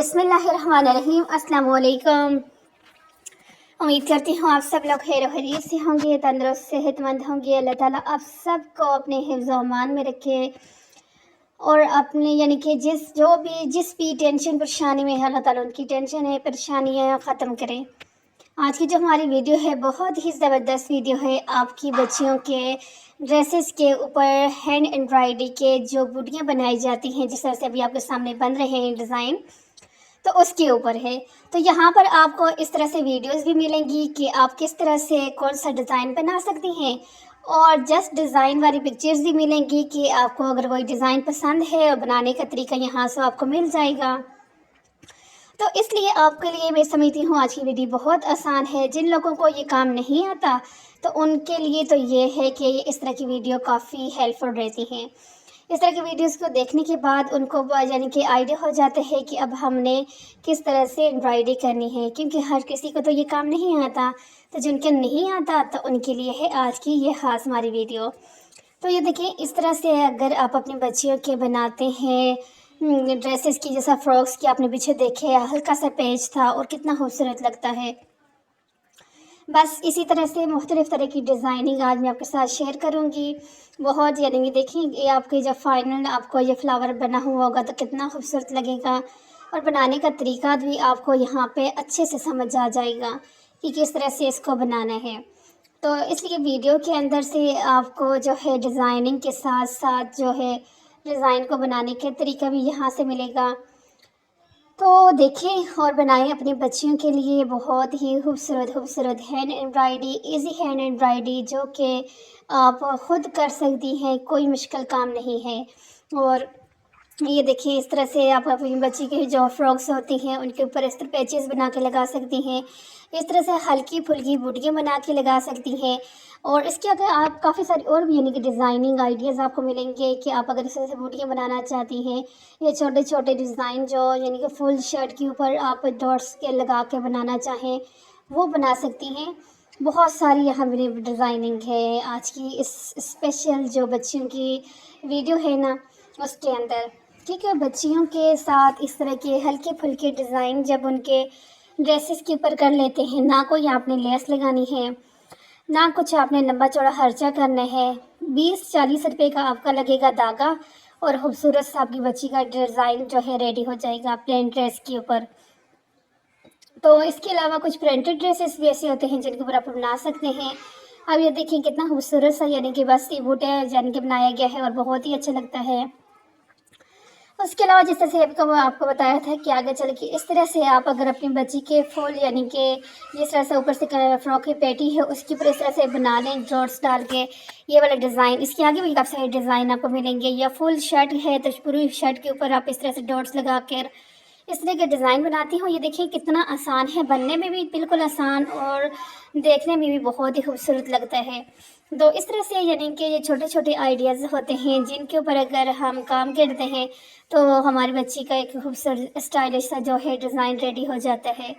बिस्मिल्लाहिर्रहमानिर्रहीम। अस्सलाम वालेकुम। उम्मीद करती हूँ आप सब लोग खैर खैरियत से होंगे, तंदुरुस्त सेहतमंद होंगे। अल्लाह ताला आप सबको अपने हिफ्ज़ व अमान में रखे और अपने यानी कि जिस भी टेंशन परेशानी में है अल्लाह ताला उनकी टेंशन है परेशानियाँ ख़त्म करें। आज की जो हमारी वीडियो है बहुत ही ज़बरदस्त वीडियो है। आपकी बच्चियों के ड्रेसेस के ऊपर हैंड एम्ब्रॉयडरी के जो बूटियाँ बनाई जाती हैं, जिस तरह से अभी आपके सामने बन रहे हैं डिज़ाइन, तो उसके ऊपर है। तो यहाँ पर आपको इस तरह से वीडियोस भी मिलेंगी कि आप किस तरह से कौन सा डिज़ाइन बना सकती हैं, और जस्ट डिज़ाइन वाली पिक्चर्स भी मिलेंगी कि आपको अगर कोई डिज़ाइन पसंद है और बनाने का तरीका यहाँ से आपको मिल जाएगा। तो इसलिए आपके लिए मैं समझती हूँ आज की वीडियो बहुत आसान है। जिन लोगों को ये काम नहीं आता तो उनके लिए तो ये है कि इस तरह की वीडियो काफ़ी हेल्पफुल रहती हैं। इस तरह की वीडियोस को देखने के बाद उनको यानी कि आइडिया हो जाता है कि अब हमने किस तरह से एम्ब्रॉयडरी करनी है, क्योंकि हर किसी को तो ये काम नहीं आता। तो जिनके नहीं आता तो उनके लिए है आज की ये ख़ास हमारी वीडियो। तो ये देखिए, इस तरह से अगर आप अपनी बच्चियों के बनाते हैं ड्रेसेस की, जैसा फ्रॉक्स की आपने पीछे देखे हल्का सा पेज था और कितना खूबसूरत लगता है। बस इसी तरह से मुख्तलिफ़ तरह की डिज़ाइनिंग आज मैं आपके साथ शेयर करूँगी। बहुत यानी कि देखिए, ये आपके जब फाइनल आपको ये फ्लावर बना हुआ होगा तो कितना खूबसूरत लगेगा, और बनाने का तरीका भी आपको यहाँ पे अच्छे से समझ आ जाएगा कि किस तरह से इसको बनाना है। तो इसलिए वीडियो के अंदर से आपको जो है डिज़ाइनिंग के साथ साथ जो है डिज़ाइन को बनाने का तरीका भी यहाँ से मिलेगा। तो देखें और बनाएं अपनी बच्चियों के लिए बहुत ही खूबसूरत hand embroidery, easy hand embroidery जो कि आप ख़ुद कर सकती हैं, कोई मुश्किल काम नहीं है। और ये देखिए, इस तरह से आप अपनी बच्ची की जो फ्रॉक्स होती हैं उनके ऊपर इस तरह पैचेस बना के लगा सकती हैं। इस तरह से हल्की फुल्की बूटियाँ बना के लगा सकती हैं। और इसके अगर आप काफ़ी सारी और भी यानी कि डिज़ाइनिंग आइडियाज़ आपको मिलेंगे कि आप अगर इस तरह से बूटियाँ बनाना चाहती हैं, ये छोटे छोटे डिज़ाइन जो यानी कि फुल शर्ट के ऊपर आप डॉट्स के लगा के बनाना चाहें वो बना सकती हैं। बहुत सारी यहाँ मेरी डिज़ाइनिंग है आज की इस स्पेशल जो बच्चियों की वीडियो है ना उसके अंदर, क्योंकि बच्चियों के साथ इस तरह के हल्के फुल्के डिज़ाइन जब उनके ड्रेसेस के ऊपर कर लेते हैं, ना कोई आपने लेस लगानी है ना कुछ आपने लंबा चौड़ा खर्चा करना है। 20-40 रुपये का आपका लगेगा धागा और खूबसूरत सा आपकी बच्ची का डिज़ाइन जो है रेडी हो जाएगा प्लेन ड्रेस के ऊपर। तो इसके अलावा कुछ प्रिंटेड ड्रेसेस भी ऐसे होते हैं जिनके ऊपर आप बना सकते हैं। अब ये देखिए कितना खूबसूरत सा यानी कि बस बूटे यानी कि बनाया गया है और बहुत ही अच्छा लगता है। उसके अलावा जिस तरह से आपको बताया था कि आगे चल के इस तरह से आप अगर अपनी बच्ची के फुल यानी कि जिस तरह से ऊपर से फ्रॉक की पेटी है उसके ऊपर इस तरह से बना लें डॉट्स डाल के ये वाला डिज़ाइन, इसके आगे भी काफ़ी सारे डिज़ाइन आपको मिलेंगे। या फुल शर्ट है तो पूरी शर्ट के ऊपर आप इस तरह से डॉट्स लगा कर इस तरह के डिज़ाइन बनाती हूँ। ये देखिए कितना आसान है, बनने में भी बिल्कुल आसान और देखने में भी बहुत ही खूबसूरत लगता है। तो इस तरह से यानी कि ये छोटे छोटे आइडियाज़ होते हैं जिनके ऊपर अगर हम काम करते हैं तो हमारी बच्ची का एक खूबसूरत स्टाइलिश सा जो है डिज़ाइन रेडी हो जाता है।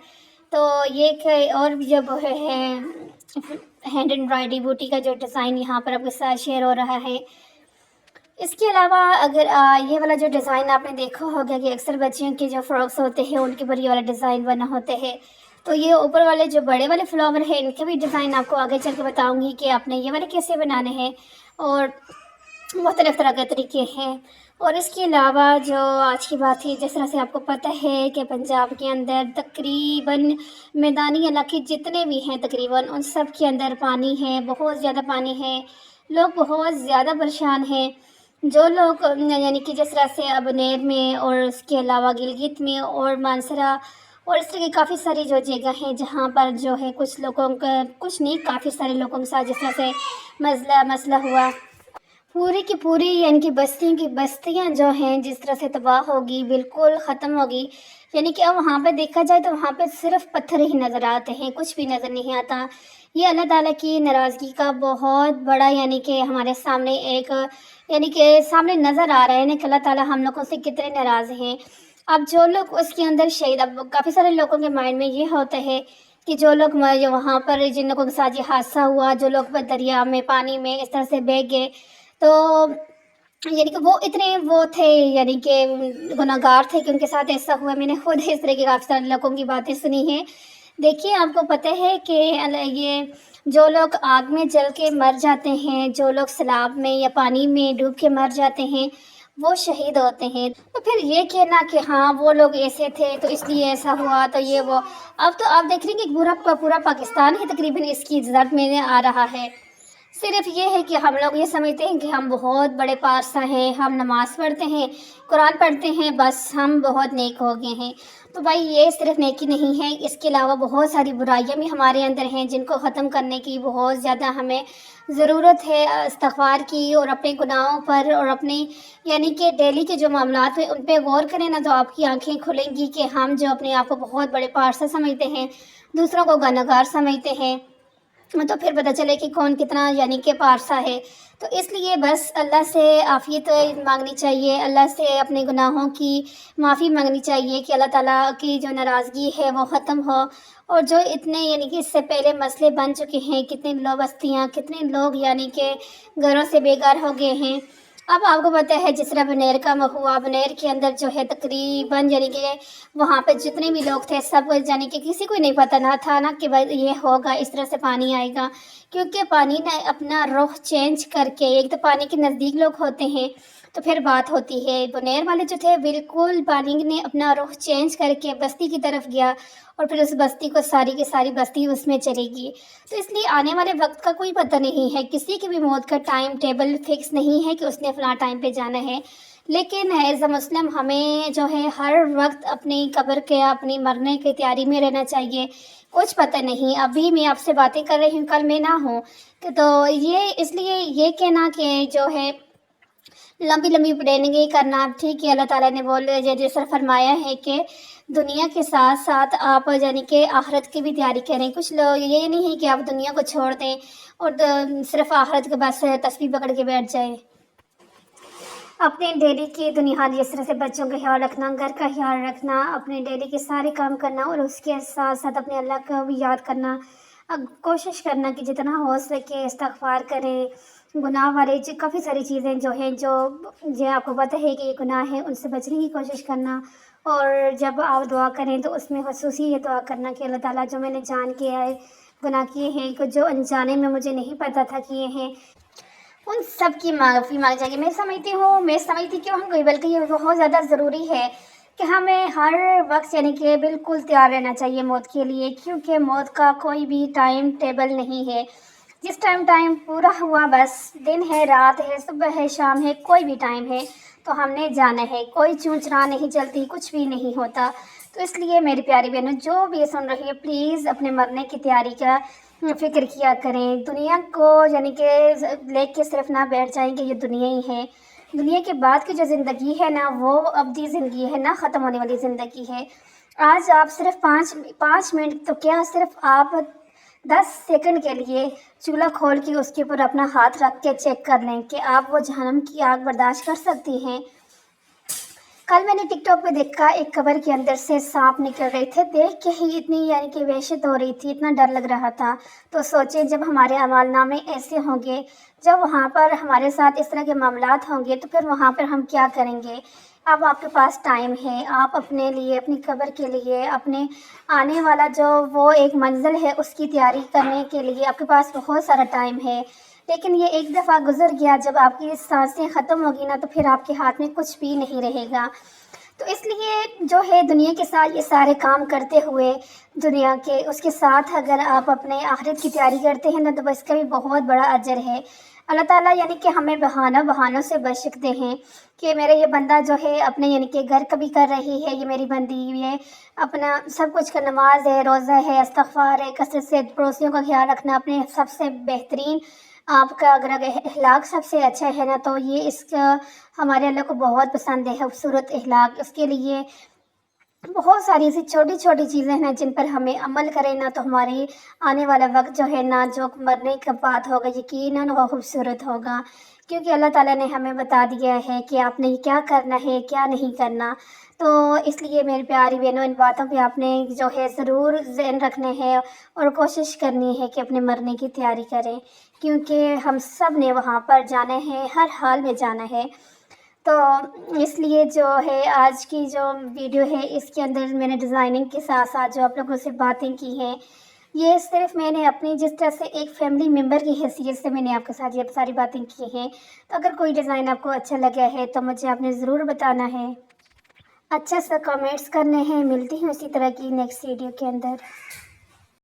तो ये एक और भी जब है हैंड एम्ब्रॉयडरी बूटी का जो डिज़ाइन यहाँ पर आपके साथ शेयर हो रहा है। इसके अलावा अगर ये वाला जो डिज़ाइन आपने देखा होगा कि अक्सर बच्चियों के जो फ्रॉक्स होते हैं उनके ऊपर ये वाला डिज़ाइन बना होते हैं, तो ये ऊपर वाले जो बड़े वाले फ्लावर हैं इनके भी डिज़ाइन आपको आगे चल के बताऊँगी कि आपने ये वाले कैसे बनाने हैं, और मुख्तलिफ़ तरह के तरीके हैं। और इसके अलावा जो आज की बात है, जिस तरह से आपको पता है कि पंजाब के अंदर तकरीबन मैदानी इलाके जितने भी हैं तकरीबन उन सब के अंदर पानी है, बहुत ज़्यादा पानी है, लोग बहुत ज़्यादा परेशान हैं। जो लोग यानी कि जिस तरह से अब नेर में और उसके अलावा गिलगित में और मानसरा और इस तरह की काफ़ी सारी जो जगह हैं जहाँ पर जो है कुछ लोगों का, कुछ नहीं काफ़ी सारे लोगों के साथ जिस तरह से मसला हुआ, पूरी की पूरी यानी कि बस्तियों की बस्तियां जो हैं जिस तरह से तबाह होगी, बिल्कुल ख़त्म होगी। यानी कि अब वहाँ पे देखा जाए तो वहाँ पे सिर्फ पत्थर ही नज़र आते हैं, कुछ भी नज़र नहीं आता। ये अल्लाह ताला की नाराज़गी का बहुत बड़ा यानी कि हमारे सामने एक यानी कि सामने नज़र आ रहा है ना कि अल्लाह ताला हम लोगों से कितने नाराज़ हैं। अब जो लोग उसके अंदर शहीद, अब काफ़ी सारे लोगों के माइंड में ये होता है कि जो लोग वहाँ पर जिन लोगों के साथ ये हादसा हुआ, जो लोग दरिया में पानी में इस तरह से बह गए, तो यानी कि वो इतने वो थे, यानी कि गुनहगार थे कि उनके साथ ऐसा हुआ। मैंने खुद इस तरह के काफ़ी सारे लोगों की बातें सुनी हैं। देखिए, आपको पता है कि ये जो लोग आग में जल के मर जाते हैं, जो लोग सैलाब में या पानी में डूब के मर जाते हैं, वो शहीद होते हैं। तो फिर ये कहना कि हाँ वो लोग ऐसे थे तो इसलिए ऐसा हुआ, तो ये वो, अब तो आप देख रहे हैं कि पूरा का पूरा पाकिस्तान ही तकरीबन इसकी जद में आ रहा है। सिर्फ ये है कि हम लोग ये समझते हैं कि हम बहुत बड़े पारसा हैं, हम नमाज़ पढ़ते हैं, कुरान पढ़ते हैं, बस हम बहुत नेक हो गए हैं। तो भाई ये सिर्फ नेकी नहीं है, इसके अलावा बहुत सारी बुराइयां भी हमारे अंदर हैं जिनको ख़त्म करने की बहुत ज़्यादा हमें ज़रूरत है। इस्तिग़फ़ार की और अपने गुनाहों पर और अपने यानी कि डेली के जो मामलात हैं उन पे गौर करें ना, तो आपकी आंखें खुलेंगी कि हम जो अपने आप को बहुत बड़े पारसा समझते हैं, दूसरों को गुनहगार समझते हैं, तो फिर पता चले कि कौन कितना यानी कि पारसा है। तो इसलिए बस अल्लाह से आफ़ियत मांगनी चाहिए, अल्लाह से अपने गुनाहों की माफ़ी मांगनी चाहिए कि अल्लाह ताला की जो नाराज़गी है वो ख़त्म हो। और जो इतने यानी कि इससे पहले मसले बन चुके हैं, कितने लोग बस्तियाँ, कितने लोग यानी कि घरों से बेघर हो गए हैं। अब आपको पता है जिस तरह बनेर का हुआ, बनेर के अंदर जो है तकरीबन यानी कि वहाँ पे जितने भी लोग थे सब यानी कि किसी को नहीं पता ना था ना कि भाई ये होगा, इस तरह से पानी आएगा। क्योंकि पानी ने अपना रुख चेंज करके, एक तो पानी के नज़दीक लोग होते हैं तो फिर बात होती है। बुनेर वाले जो थे बिल्कुल पानी ने अपना रुख चेंज करके बस्ती की तरफ गया और फिर उस बस्ती को सारी की सारी बस्ती उसमें चलेगी। तो इसलिए आने वाले वक्त का कोई पता नहीं है, किसी की भी मौत का टाइम टेबल फिक्स नहीं है कि उसने फलां टाइम पे जाना है। लेकिन एज अ मुस्लिम हमें जो है हर वक्त अपनी कब्र के, अपनी मरने की तैयारी में रहना चाहिए। कुछ पता नहीं, अभी मैं आपसे बातें कर रही हूँ, कल मैं ना हूँ। तो ये इसलिए ये कहना कि जो है लंबी लंबी प्लानिंग करना ठीक है, अल्लाह ताला ने बोले जैसे फरमाया है कि दुनिया के साथ साथ आप यानी कि आखिरत की भी तैयारी करें। कुछ लोग ये नहीं है कि आप दुनिया को छोड़ दें और सिर्फ आखिरत के बस तस्बीह पकड़ के बैठ जाएं। अपने डेली की दुनिया जिस तरह से बच्चों का ख्याल रखना, घर का ख्याल रखना, अपने डेली के सारे काम करना और उसके साथ साथ अपने अल्लाह का भी याद करना। कोशिश करना कि जितना हो सके इस्तिग़फ़ार करें। गुनाह वाले जो काफ़ी सारी चीज़ें जो हैं जो आपको पता है कि ये गुनाह है, उनसे बचने की कोशिश करना। और जब आप दुआ करें तो उसमें ख़ुसूसी ये दुआ करना कि अल्लाह ताला जो मैंने जान के गुनाह किए हैं, कुछ जो अनजाने में मुझे नहीं पता था किए हैं, उन सब की माफ़ी मांगी जाएगी। मैं समझती क्यों हूँ, बल्कि ये बहुत ज़्यादा ज़रूरी है कि हमें हर वक्त यानी कि बिल्कुल तैयार रहना चाहिए मौत के लिए, क्योंकि मौत का कोई भी टाइम टेबल नहीं है। जिस टाइम पूरा हुआ, बस दिन है, रात है, सुबह है, शाम है, कोई भी टाइम है तो हमने जाना है। कोई चूं-चूं नहीं चलती, कुछ भी नहीं होता। तो इसलिए मेरी प्यारी बहनों, जो भी ये सुन रही है, प्लीज़ अपने मरने की तैयारी का फ़िक्र किया करें। दुनिया को यानी कि लेके सिर्फ ना बैठ जाएं कि ये दुनिया ही है। दुनिया के बाद की जो ज़िंदगी है ना, वो अब्दी ज़िंदगी है ना, ख़त्म होने वाली ज़िंदगी है। आज आप सिर्फ पाँच मिनट तो क्या, सिर्फ आप 10 सेकंड के लिए चूल्हा खोल के उसके ऊपर अपना हाथ रख के चेक कर लें कि आप वो जहन्नम की आग बर्दाश्त कर सकती हैं। कल मैंने टिकटॉक पे देखा, एक कब्र के अंदर से सांप निकल रहे थे। देख के ही इतनी यानी कि वहशत हो रही थी, इतना डर लग रहा था। तो सोचे जब हमारे अमालनामे ऐसे होंगे, जब वहाँ पर हमारे साथ इस तरह के मामलात होंगे, तो फिर वहाँ पर हम क्या करेंगे। अब आपके पास टाइम है, आप अपने लिए, अपनी कब्र के लिए, अपने आने वाला जो वो एक मंजिल है उसकी तैयारी करने के लिए आपके पास बहुत सारा टाइम है। लेकिन ये एक दफ़ा गुज़र गया, जब आपकी सांसें ख़त्म होगी ना, तो फिर आपके हाथ में कुछ भी नहीं रहेगा। तो इसलिए जो है दुनिया के साथ ये सारे काम करते हुए, दुनिया के उसके साथ अगर आप अपने आखिरत की तैयारी करते हैं ना, तो इसका भी बहुत बड़ा अजर है। अल्लाह ताला यानी कि हमें बहानों से बच सकते हैं कि मेरा ये बंदा जो है अपने यानी कि घर का भी कर रही है, ये मेरी बंदी ये अपना सब कुछ का, नमाज है, रोज़ा है, इस्तिग़फ़ार है, कसरत से पड़ोसियों का ख्याल रखना, अपने सबसे बेहतरीन आपका अगर अखलाक सबसे अच्छा है ना, तो ये इसका हमारे अल्लाह को बहुत पसंद है, खूबसूरत अखलाक। उसके लिए बहुत सारी ऐसी छोटी छोटी चीज़ें हैं जिन पर हमें अमल करें ना, तो हमारी आने वाला वक्त जो है ना, जो मरने का बात होगा, यकीनन वो खूबसूरत होगा। क्योंकि अल्लाह ताला ने हमें बता दिया है कि आपने क्या करना है, क्या नहीं करना। तो इसलिए मेरी प्यारी बहनों, इन बातों पे आपने जो है ज़रूर ज़हन रखने हैं और कोशिश करनी है कि अपने मरने की तैयारी करें, क्योंकि हम सब ने वहाँ पर जाना है, हर हाल में जाना है। تو اس لیے جو ہے آج کی جو ویڈیو ہے اس کے اندر میں نے ڈیزائننگ کے ساتھ ساتھ جو آپ لوگوں سے باتیں کی ہیں، یہ صرف میں نے اپنی جس طرح سے ایک فیملی ممبر کی حیثیت سے میں نے آپ کے ساتھ یہ ساری باتیں کی ہیں. تو اگر کوئی ڈیزائن آپ کو اچھا لگا ہے تو مجھے آپ نے ضرور بتانا ہے، اچھا سا کمنٹس کرنے ہیں. ملتی ہوں اسی طرح کی نیکسٹ ویڈیو کے اندر.